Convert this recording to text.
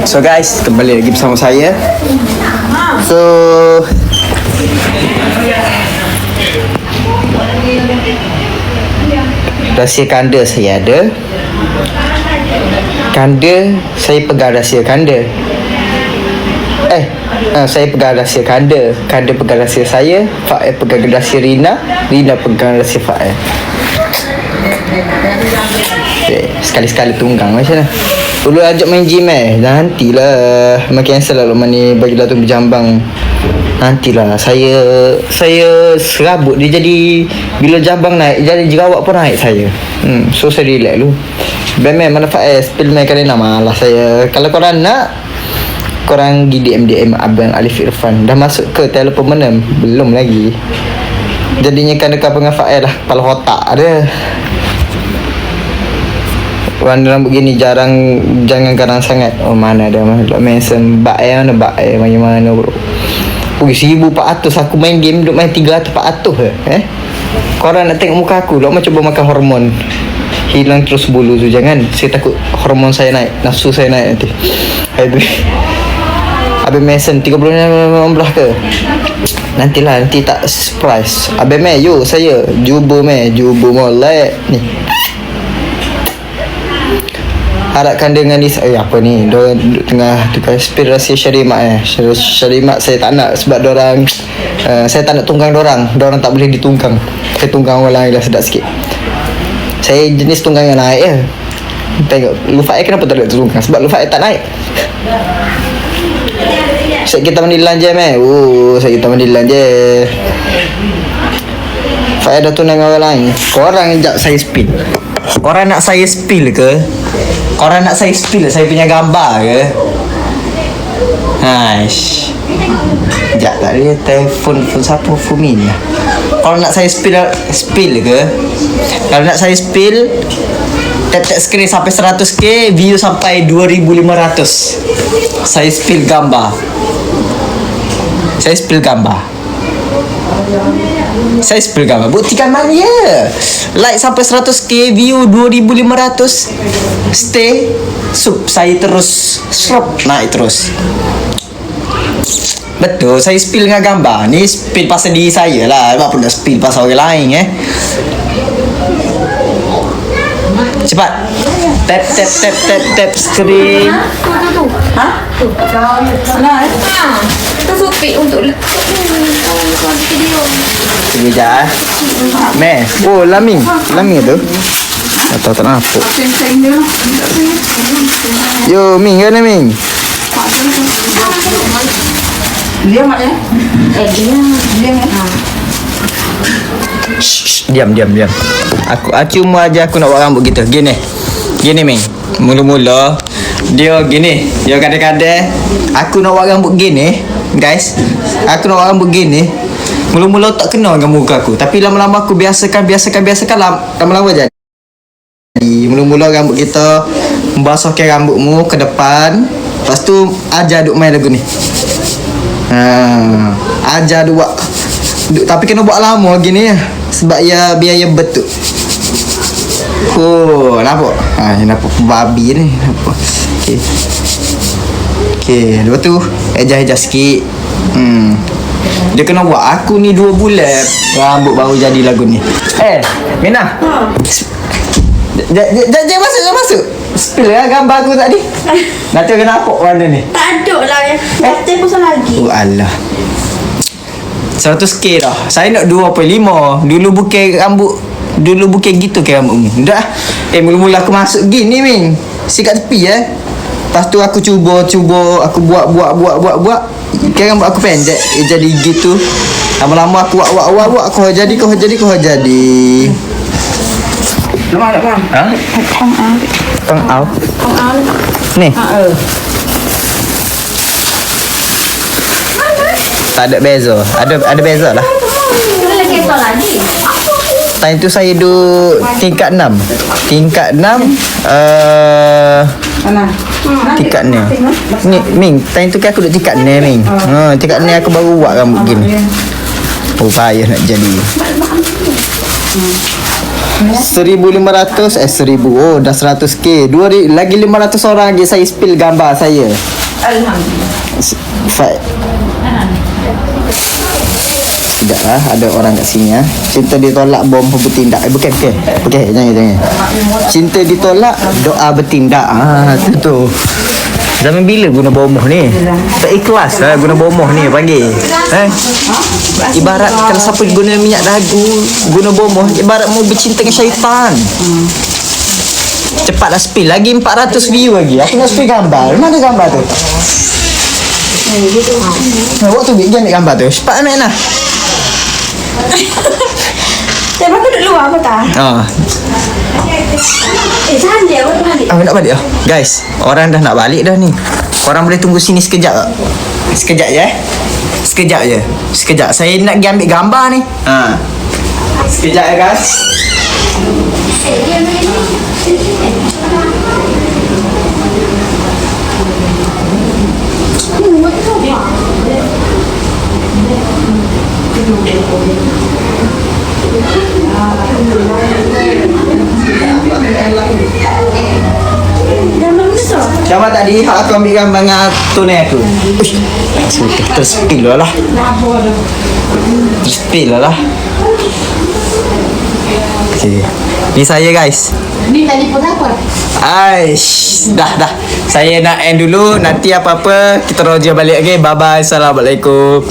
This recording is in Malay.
So guys, kembali lagi bersama saya. So rahsia kanda saya ada. Kanda saya pegang rahsia kanda. Saya pegang rahsia kanda. Kanda pegang rahsia saya. Fael pegang rahsia Rina. Rina pegang rahsia Fael. Okay, sekali-sekali tunggang macam mana. Dulu ajak main gym nantilah. Memang cancel lah Luqman ni. Bagilah tu berjambang. Nantilah. Saya serabut dia jadi. Bila jambang naik, jadi jerawat pun naik saya. So saya relax dulu. Bemen mana Fael spill main kali nak malah saya. Kalau korang nak, korang pergi DM Abang Alif Irfan. Dah masuk ke telefon mana? Belum lagi. Jadinya kan dekat dengan Fael lah. Kepala otak ada. Warna rambut gini jarang, jangan garang sangat. Oh mana ada mention mana mana bro. 1400 aku main game duk main 300 400 Korang nak tengok muka aku, Luqman cuba makan hormon. Hilang terus bulu tu, jangan. Saya takut hormon saya naik, nafsu saya naik nanti. Abang mention 36 belah ke? Nantilah, nanti tak surprise. Abang yuk saya jubur molek ni. Harapkan dengan ni apa ni, diorang tengah inspirasi Syarimat Syarimat saya tak nak sebab diorang saya tak nak tunggang diorang tak boleh ditunggang. Saya tunggang orang lain lah sedap sikit. Saya jenis tunggang yang naik Tengok Lufa'i kenapa tak boleh tunggang, sebab Lufa'i tak naik. Set kita mendilan je set kita mendilan je. Fa'i dah tunang orang lain. Korang sekejap saya spill. Korang nak saya spill ke? Korang nak saya spill saya punya gambar ke? Haish. Sekejap tak ada telefon siapa Fumin lah. Kalau nak saya spill ke? Kalau nak saya spill, tap screen sampai 100k, view sampai 2500. Saya spill gambar. Saya spill gambar. Buktikan mana ya? Like sampai 100k, view 2500. Stay. Saya terus naik terus. Betul, saya spill dengan gambar. Ni spill pasal diri saya lah. Apa nak spill pasal orang lain Cepat. Tap screen. Tu. Salah. Itu supik untuk video. Sekejap Oh, Laming tu. Tak nampak. Yo, Ming kan Ming? Dia mak dia. Dia. Diam. Aku cuma aja aku nak buat rambut gitu. Gini Ming. Mula-mula dia gini. Dia kadang-kadang aku nak buat rambut gini, guys. Aku nak buat rambut gini. Mula-mula tak kena dengan muka aku, tapi lama-lama aku biasakan lama-lama jadi. Mula-mula rambut kita membasahkan rambutmu ke depan. Lepas tu ajar duk main lagu ni. Ajar duk tapi kena buat lama gini ya. Sebab biaya betul. Nampak? Nampak babi ni. Nampak. Okey. Lepas tu ejar sikit. Dia kena buat aku ni 2 bulan rambut baru jadi lagu ni. Mina. Jangan masuk. Spill lah gambar aku tadi. Nanti kena nampak warna ni. Tak ada lah Kata pasal lagi. Oh Allah. 100k dah. Saya nak 2.5. Dulu bukan gitu ke rambutmu. Dah. Mula-mula aku masuk gini Ming. Sikat tepi Lepas tu aku cuba aku buat. Kan rambut aku pendek. Jadi gitu. Lama-lama aku buat. Kau jadi. Lemak tak bang? Tong au. Ni. Tak ada beza. Ada beza lah. Boleh kesal lagi. Time tu saya duduk tingkat 6. Mana? Tingkat ni. Ming, time tu kan aku duduk tingkat ni Ming. Tingkat ni aku baru buat rambut gini. Oh payah nak jadi. 1,500 1,000 oh dah 100k 2 lagi 500 orang lagi saya spill gambar saya. Alhamdulillah. Tidaklah ada orang kat sini cinta ditolak bom pun bertindak bukan jangan cinta ditolak doa bertindak tu zaman bila guna bomoh ni tak ikhlas lah guna bomoh ni panggil ibarat kalau siapa guna minyak dagu guna bomoh ibarat mau bercinta dengan syaitan. Cepatlah spill lagi 400 view lagi aku nak spill gambar mana gambar tu waktu dia ambil gambar tu cepat ambil lah. Saya aku duduk luar apa tak? Jangan dia, aku balik. Aku nak balik lah. Guys, orang dah nak balik dah ni. Korang boleh tunggu sini sekejap tak? Sekejap je Sekejap je. Sekejap. Saya nak pergi ambil gambar ni. Sekejap ya guys. Gambar tadi aku ambil gambar dengan tunai aku. Terspill lah. Terspill lah. Okay. Ni saya guys. Ni tadi pun apa? Aish, dah. Saya nak end dulu. Nanti apa-apa kita roja balik lagi. Bye bye. Assalamualaikum.